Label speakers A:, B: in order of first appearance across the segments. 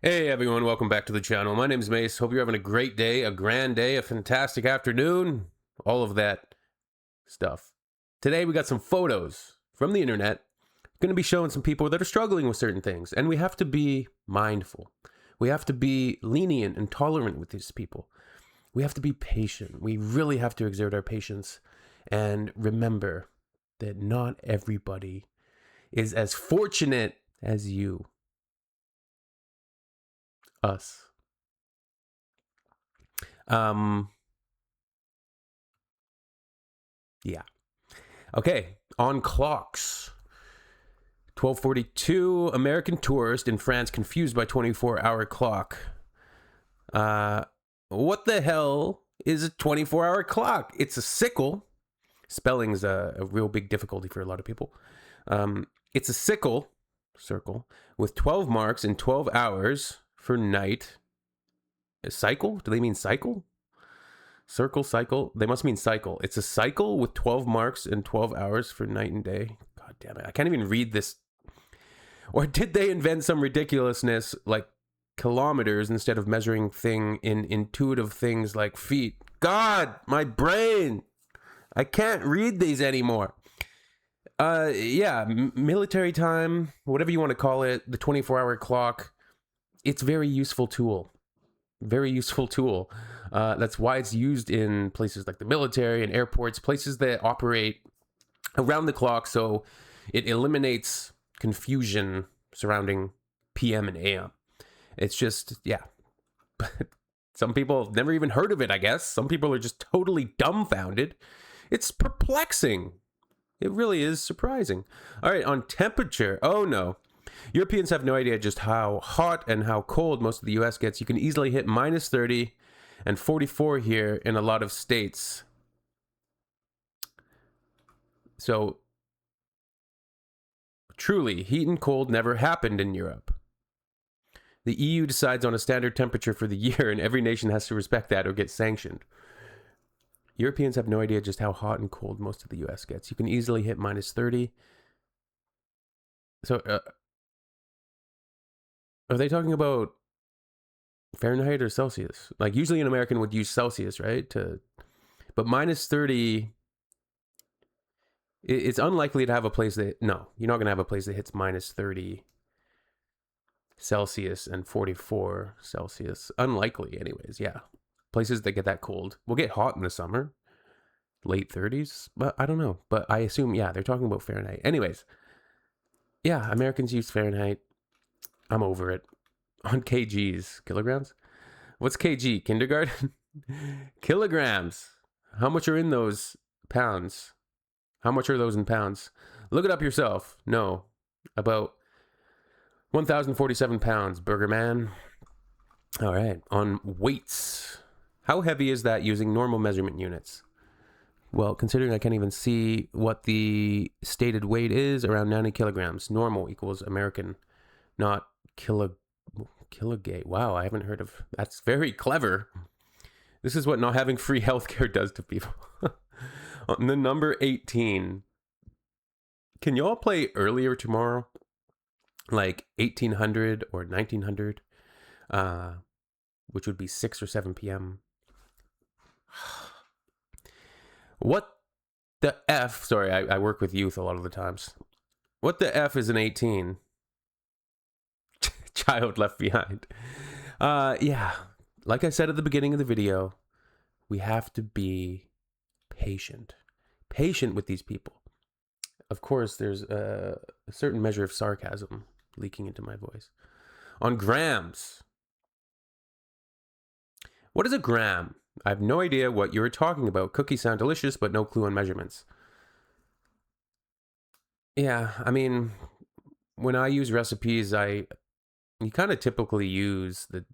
A: Hey everyone, welcome back to the channel. My name is Mace. Hope you're having a great day, a grand day, a fantastic afternoon, all of that stuff. Today we got some photos from the internet. Going to be showing some people that are struggling with certain things, and we have to be mindful. We have to be lenient and tolerant with these people. We have to be patient. We really have to exert our patience and remember that not everybody is as fortunate as you. Us. Yeah. Okay, on clocks. 12:42, American tourist in France confused by 24-hour clock. What the hell is a 24-hour clock? It's a sickle. Spelling's a real big difficulty for a lot of people. It's a circle, with 12 marks and 12 hours for night. A cycle? Do they mean cycle? Circle, cycle. They must mean cycle. It's a cycle with 12 marks and 12 hours for night and day. God damn it. I can't even read this. Or did they invent some ridiculousness like kilometers instead of measuring thing in intuitive things like feet? God, my brain. I can't read these anymore. Yeah, military time, whatever you want to call it, the 24-hour clock. It's a very useful tool. Very useful tool. That's why it's used in places like the military and airports, places that operate around the clock, so it eliminates confusion surrounding PM and AM. It's just, yeah. Some people have never even heard of it, I guess. Some people are just totally dumbfounded. It's perplexing. It really is surprising. All right, on temperature. Oh, no. Europeans have no idea just how hot and how cold most of the US gets. You can easily hit minus 30 and 44 here in a lot of states. So, truly, heat and cold never happened in Europe. The EU decides on a standard temperature for the year, and every nation has to respect that or get sanctioned. Europeans have no idea just how hot and cold most of the US gets. You can easily hit minus 30. So, are they talking about Fahrenheit or Celsius? Like, usually an American would use Celsius, right? But minus 30, it's unlikely to have a place that, no, you're not going to have a place that hits minus 30 Celsius and 44 Celsius. Unlikely, anyways, yeah. Places that get that cold will get hot in the summer, late 30s, but I don't know. But I assume, yeah, they're talking about Fahrenheit. Anyways, yeah, Americans use Fahrenheit. I'm over it. On kgs, kilograms? What's kg? Kindergarten? Kilograms. How much are in those pounds? How much are those in pounds? Look it up yourself. No. About 1,047 pounds, Burger Man. All right. On weights. How heavy is that using normal measurement units? Well, considering I can't even see what the stated weight is, around 90 kilograms. Normal equals American, not kilogate. Wow, I haven't heard of. That's very clever. This is what not having free healthcare does to people. On the number 18, can y'all play earlier tomorrow? Like 1800 or 1900, which would be 6 or 7 p.m. What the F? Sorry, I work with youth a lot of the times. What the F is an 18? Child left behind. Yeah, like I said at the beginning of the video, we have to be patient with these people. Of course, there's a certain measure of sarcasm leaking into my voice. On grams. What is a gram? I have no idea what you're talking about. Cookies sound delicious, but no clue on measurements. Yeah, I mean, when I use recipes, you kind of typically use the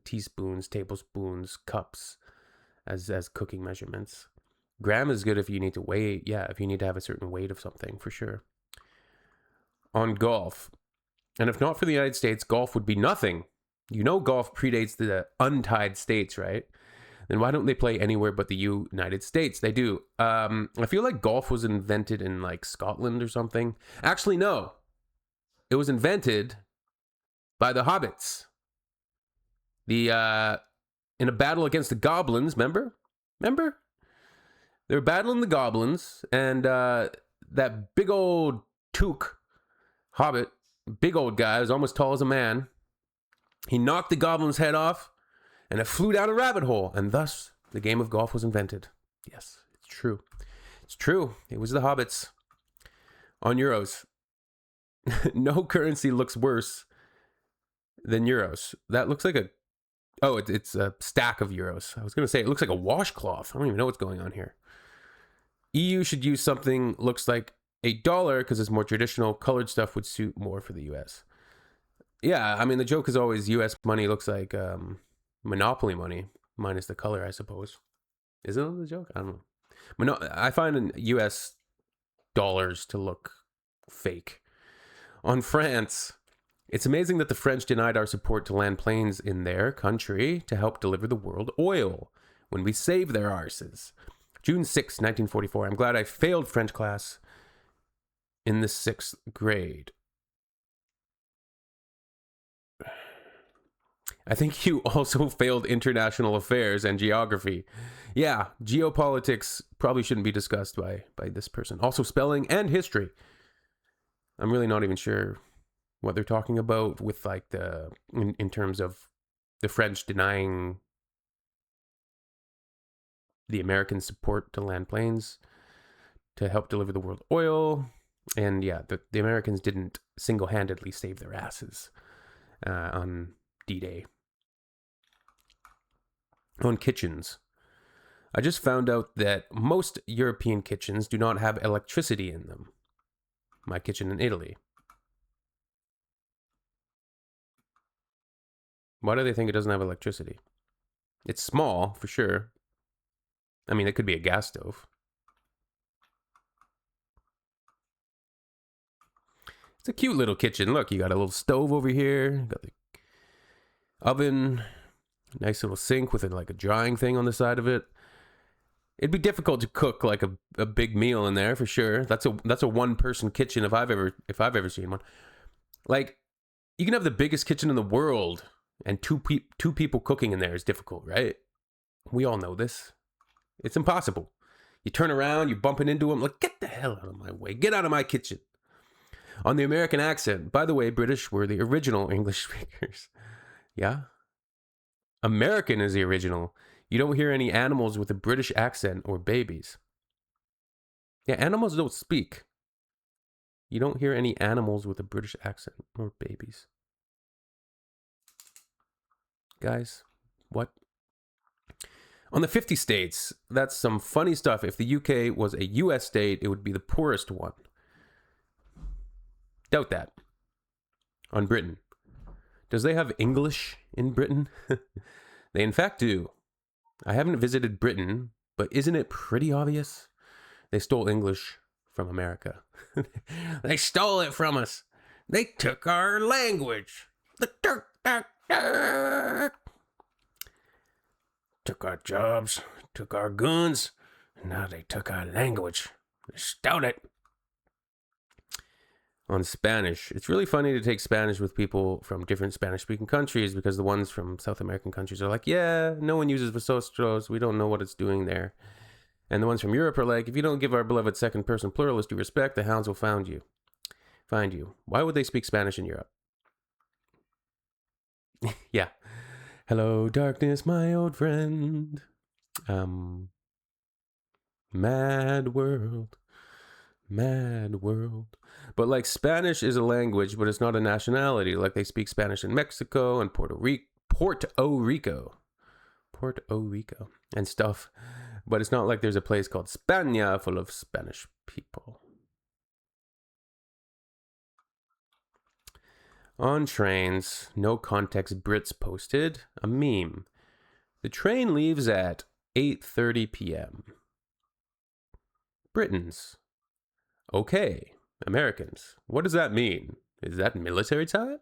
A: teaspoons, tablespoons, cups as cooking measurements. Gram is good if you need to weigh, yeah, if you need to have a certain weight of something, for sure. On golf. And if not for the United States, golf would be nothing. You know golf predates the untied states, right? Then why don't they play anywhere but the United States? They do. I feel like golf was invented in like Scotland or something. Actually, no. It was invented by the hobbits. In a battle against the goblins, remember? They were battling the goblins, and that big old Took hobbit, big old guy, was almost tall as a man. He knocked the goblin's head off, and it flew down a rabbit hole, and thus the game of golf was invented. Yes, it's true. It's true. It was the hobbits on euros. No currency looks worse than euros. That looks like it's a stack of euros. I was going to say it looks like a washcloth. I don't even know what's going on here. EU should use something looks like $8 because it's more traditional. Colored stuff would suit more for the US. Yeah, I mean, the joke is always US money looks like Monopoly money, minus the color, I suppose. Isn't it the joke? I don't know. I find US dollars to look fake. On France, it's amazing that the French denied our support to land planes in their country to help deliver the world oil when we saved their arses. June 6, 1944. I'm glad I failed French class in the 6th grade. I think you also failed international affairs and geography. Yeah, geopolitics probably shouldn't be discussed by this person. Also spelling and history. I'm really not even sure what they're talking about with like in terms of the French denying the American support to land planes to help deliver the world oil. And yeah, the Americans didn't single-handedly save their asses on D-Day. On kitchens. I just found out that most European kitchens do not have electricity in them. My kitchen in Italy. Why do they think it doesn't have electricity? It's small, for sure. I mean, it could be a gas stove. It's a cute little kitchen. Look, you got a little stove over here. You got the oven. Nice little sink with like a drying thing on the side of it. It'd be difficult to cook like a big meal in there for sure. That's a one-person kitchen if I've ever seen one. Like, you can have the biggest kitchen in the world, and two people cooking in there is difficult, right? We all know this. It's impossible. You turn around, you're bumping into them, like, get the hell out of my way. Get out of my kitchen. On the American accent, by the way, British were the original English speakers. Yeah? American is the original. You don't hear any animals with a British accent or babies. Yeah, animals don't speak. You don't hear any animals with a British accent or babies. Guys, what? On the 50 states, that's some funny stuff. If the UK was a US state, it would be the poorest one. Doubt that. On Britain. Does they have English in Britain? They in fact do. I haven't visited Britain, but isn't it pretty obvious? They stole English from America. They stole it from us. They took our language. Took our jobs, took our guns, and now they took our language. They stole it. On Spanish. It's really funny to take Spanish with people from different Spanish-speaking countries because the ones from South American countries are like, yeah, no one uses vosotros. We don't know what it's doing there. And the ones from Europe are like, if you don't give our beloved second-person pluralist due respect, the hounds will find you. Why would they speak Spanish in Europe? Yeah. Hello, darkness, my old friend. Mad world. But like Spanish is a language, but it's not a nationality. Like they speak Spanish in Mexico and Puerto Rico and stuff. But it's not like there's a place called España full of Spanish people. On trains, no context Brits posted a meme. The train leaves at 8:30 p.m. Britons. Okay, Americans. What does that mean? Is that military time?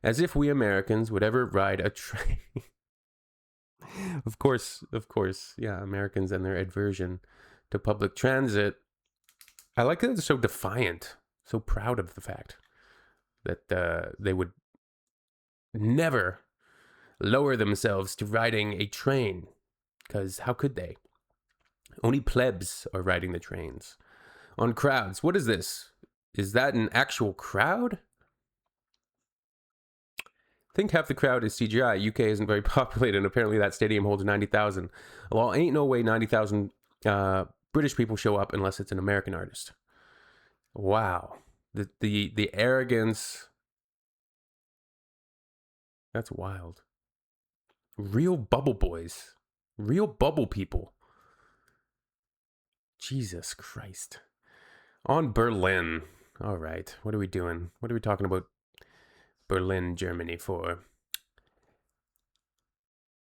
A: As if we Americans would ever ride a train. Of course. Yeah, Americans and their aversion to public transit. I like that they're so defiant, so proud of the fact that they would never lower themselves to riding a train. Because how could they? Only plebs are riding the trains. On crowds. What is this? Is that an actual crowd? I think half the crowd is CGI. UK isn't very populated, and apparently that stadium holds 90,000. Well, ain't no way 90,000 British people show up unless it's an American artist. Wow. The arrogance. That's wild. Real bubble boys. Real bubble people. Jesus Christ. On Berlin. All right. What are we doing? What are we talking about Berlin, Germany for?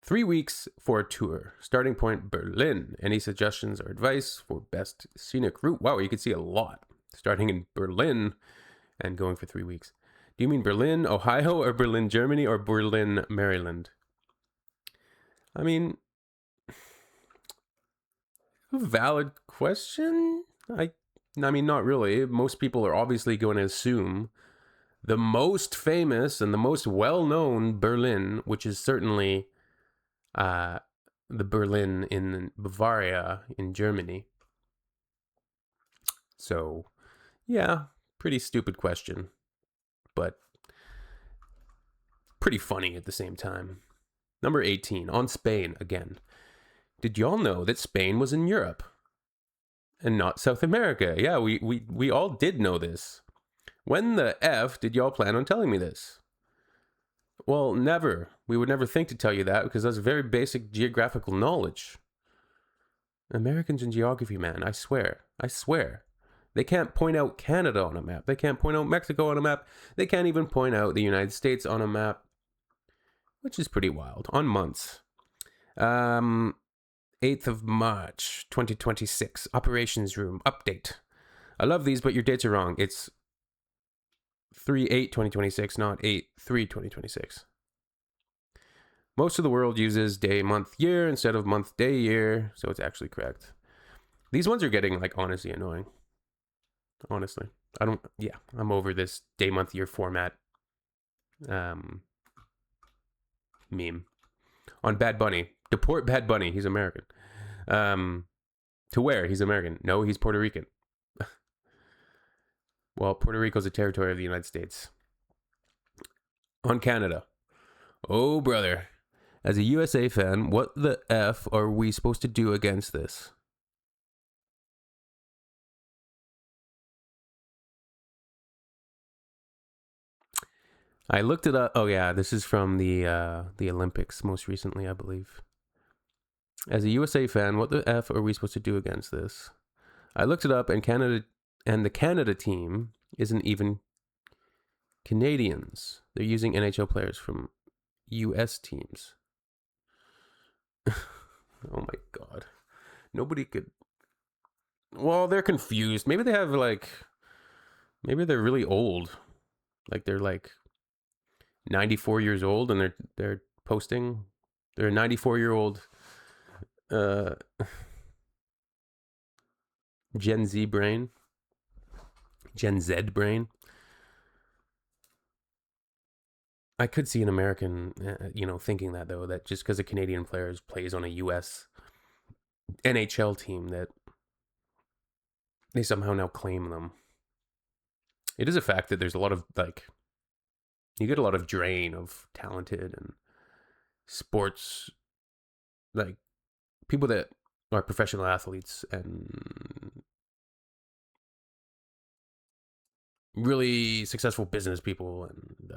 A: 3 weeks for a tour. Starting point, Berlin. Any suggestions or advice for best scenic route? Wow, you can see a lot. Starting in Berlin and going for 3 weeks. Do you mean Berlin, Ohio, or Berlin, Germany, or Berlin, Maryland? I mean, a valid question? I mean, not really. Most people are obviously going to assume the most famous and the most well-known Berlin, which is certainly the Berlin in Bavaria in Germany. So, yeah, pretty stupid question, but pretty funny at the same time. Number 18, on Spain again. Did y'all know that Spain was in Europe and not South America? Yeah, we all did know this. When the F did y'all plan on telling me this? Well, never. We would never think to tell you that because that's very basic geographical knowledge. Americans in geography, man, I swear. I swear. They can't point out Canada on a map. They can't point out Mexico on a map. They can't even point out the United States on a map, which is pretty wild. On months. 8th of March, 2026. Operations room. Update. I love these, but your dates are wrong. It's 3/8/2026, not 8/3/2026. Most of the world uses day, month, year instead of month, day, year, so it's actually correct. These ones are getting, like, honestly annoying. Honestly. I'm over this day, month, year format meme. On Bad Bunny. Deport Bad Bunny. He's American. To where? He's American. No, he's Puerto Rican. Well, Puerto Rico's a territory of the United States. On Canada. Oh, brother. As a USA fan, what the F are we supposed to do against this? I looked it up. Oh, yeah. This is from the Olympics most recently, I believe. As a USA fan, what the F are we supposed to do against this? I looked it up, and the Canada team isn't even Canadians. They're using NHL players from US teams. Oh my God. Nobody could. Well, they're confused. Maybe they have maybe they're really old. Like they're like 94 years old and they're posting. They're a 94-year-old Gen Z brain. Gen Z brain. I could see an American, thinking that, though, that just because a Canadian player plays on a U.S. NHL team, that they somehow now claim them. It is a fact that there's a lot of, you get a lot of drain of talented and sports, people that are professional athletes and really successful business people, and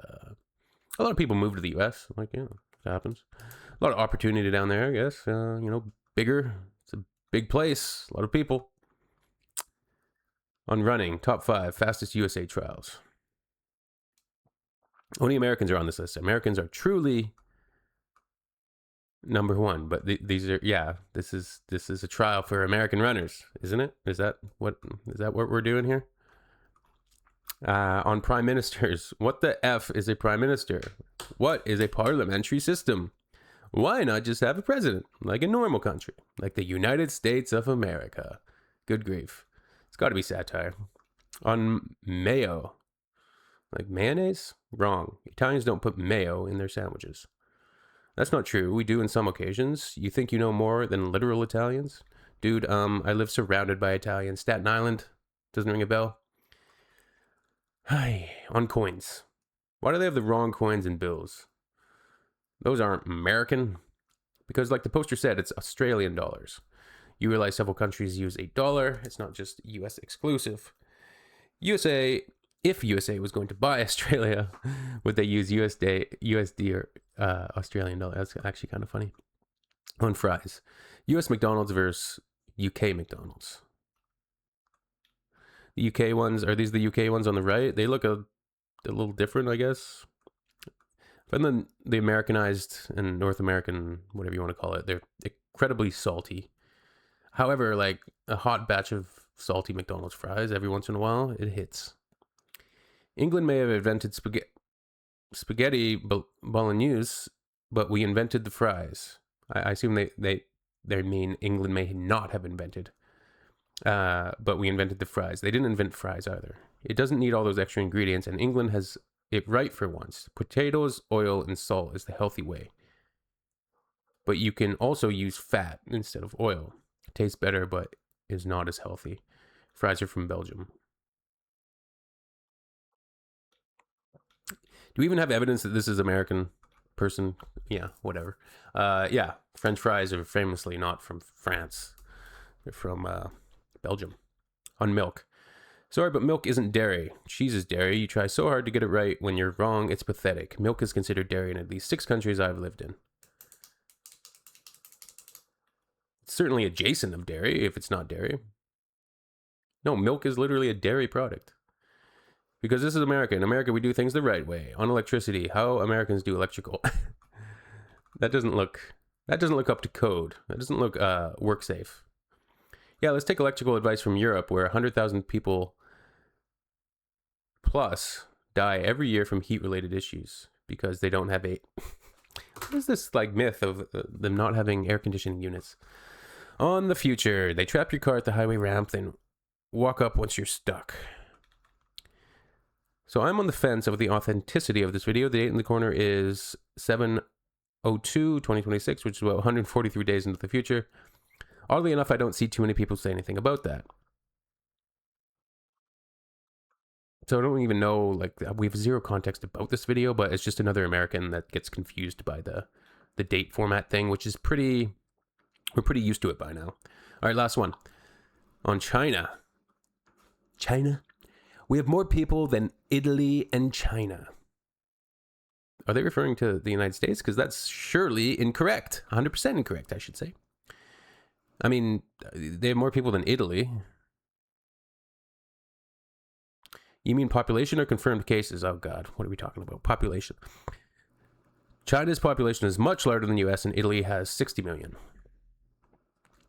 A: a lot of people move to the U.S. It happens. A lot of opportunity down there, I guess. Bigger. It's a big place. A lot of people. On running, top 5 fastest USA trials. Only Americans are on this list. Americans are truly number 1. But these are, this is a trial for American runners, isn't it? Is that what we're doing here? On prime ministers, what the F is a prime minister? What is a parliamentary system? Why not just have a president, like a normal country, like the United States of America? Good grief. It's got to be satire. On mayo, like mayonnaise? Wrong. Italians don't put mayo in their sandwiches. That's not true. We do in some occasions. You think you know more than literal Italians? Dude, I live surrounded by Italians. Staten Island, doesn't ring a bell. Hi, on coins. Why do they have the wrong coins and bills? Those aren't American. Because like the poster said, it's Australian dollars. You realize several countries use $8. It's not just US exclusive. If USA was going to buy Australia, would they use USD or Australian dollar? That's actually kind of funny. On fries, US McDonald's versus UK McDonald's. The UK ones, are these the UK ones on the right? They look a little different, I guess. But then the Americanized and North American, whatever you want to call it, they're incredibly salty. However, like a hot batch of salty McDonald's fries every once in a while, it hits. England may have invented spaghetti bolognese, but we invented the fries. I assume they mean England may not have invented, but we invented the fries. They didn't invent fries either. It doesn't need all those extra ingredients, and England has it right for once. Potatoes, oil, and salt is the healthy way. But you can also use fat instead of oil. It tastes better, but is not as healthy. Fries are from Belgium. Do we even have evidence that this is American person? Yeah, whatever. Yeah, French fries are famously not from France. They're from Belgium. On milk. Sorry, but milk isn't dairy. Cheese is dairy. You try so hard to get it right. When you're wrong, it's pathetic. Milk is considered dairy in at least 6 countries I've lived in. It's certainly adjacent of dairy if it's not dairy. No, milk is literally a dairy product. Because this is America. In America, we do things the right way. On electricity, how Americans do electrical. That doesn't look up to code. That doesn't look work safe. Yeah, let's take electrical advice from Europe, where 100,000 people plus die every year from heat-related issues because they don't have what is this like myth of them not having air conditioning units? On the future, they trap your car at the highway ramp, then walk up once you're stuck. So I'm on the fence of the authenticity of this video. The date in the corner is 7/02/2026, which is about 143 days into the future. Oddly enough, I don't see too many people say anything about that. So I don't even know, like, we have zero context about this video, but it's just another American that gets confused by the date format thing, which is we're pretty used to it by now. All right, last one. On China. China? We have more people than Italy and China. Are they referring to the United States? Because that's surely incorrect. 100% incorrect, I should say. I mean, they have more people than Italy. You mean population or confirmed cases? Oh, God. What are we talking about? Population. China's population is much larger than the US, and Italy has 60 million.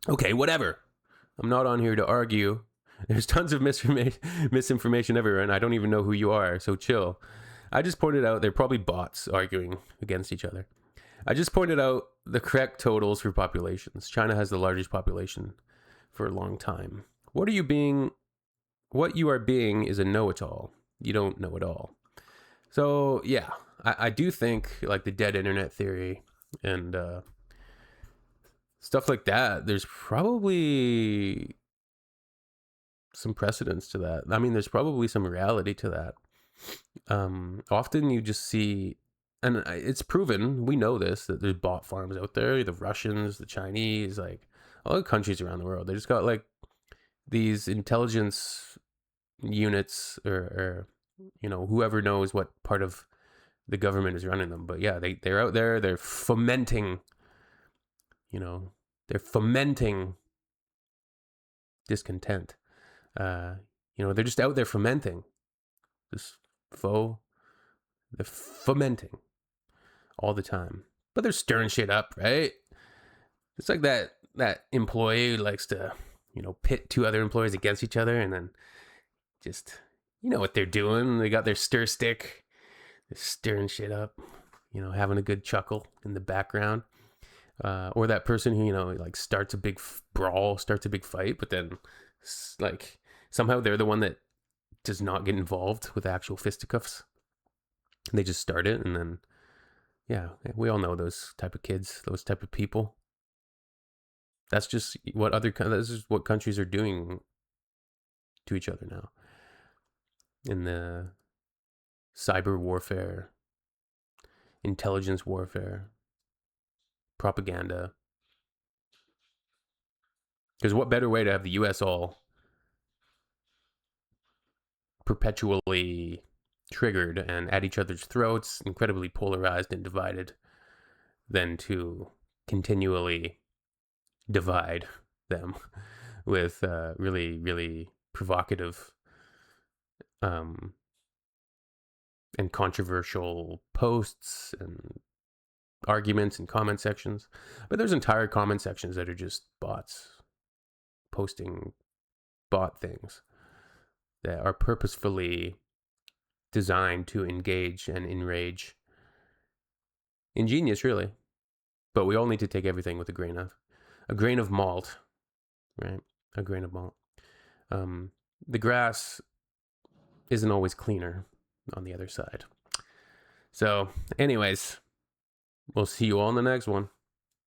A: Okay, whatever. I'm not on here to argue. There's tons of misinformation everywhere, and I don't even know who you are, so chill. I just pointed out they're probably bots arguing against each other. I just pointed out the correct totals for populations. China has the largest population for a long time. What you are being is a know-it-all. You don't know it all. So, yeah, I do think, like, the dead internet theory and stuff like that, there's probably some precedence to that. I mean, there's probably some reality to that. Often you just see, and it's proven, we know this, that there's bot farms out there, the Russians, the Chinese, like all the countries around the world. They just got like these intelligence units or whoever knows what part of the government is running them. But yeah, they're out there, they're fomenting discontent. They're just out there fomenting they're fomenting all the time, but they're stirring shit up, right? It's like that employee who likes to pit 2 other employees against each other, and then just what they're doing. They got their stir stick, they're stirring shit up, having a good chuckle in the background. Or that person who like starts a big brawl, starts a big fight, but then like somehow they're the one that does not get involved with actual fisticuffs. And they just start it, and then Yeah, we all know those type of kids, those type of people. That's just this is what countries are doing to each other now in the cyber warfare, intelligence warfare, propaganda. Because what better way to have the US all perpetually triggered and at each other's throats, incredibly polarized and divided, than to continually divide them with really, really provocative um, and controversial posts and arguments and comment sections. But there's entire comment sections that are just bots posting bot things that are purposefully designed to engage and enrage. Ingenious, really. But we all need to take everything with a grain of malt, right? A grain of malt. The grass isn't always cleaner on the other side. So, anyways, we'll see you all in the next one.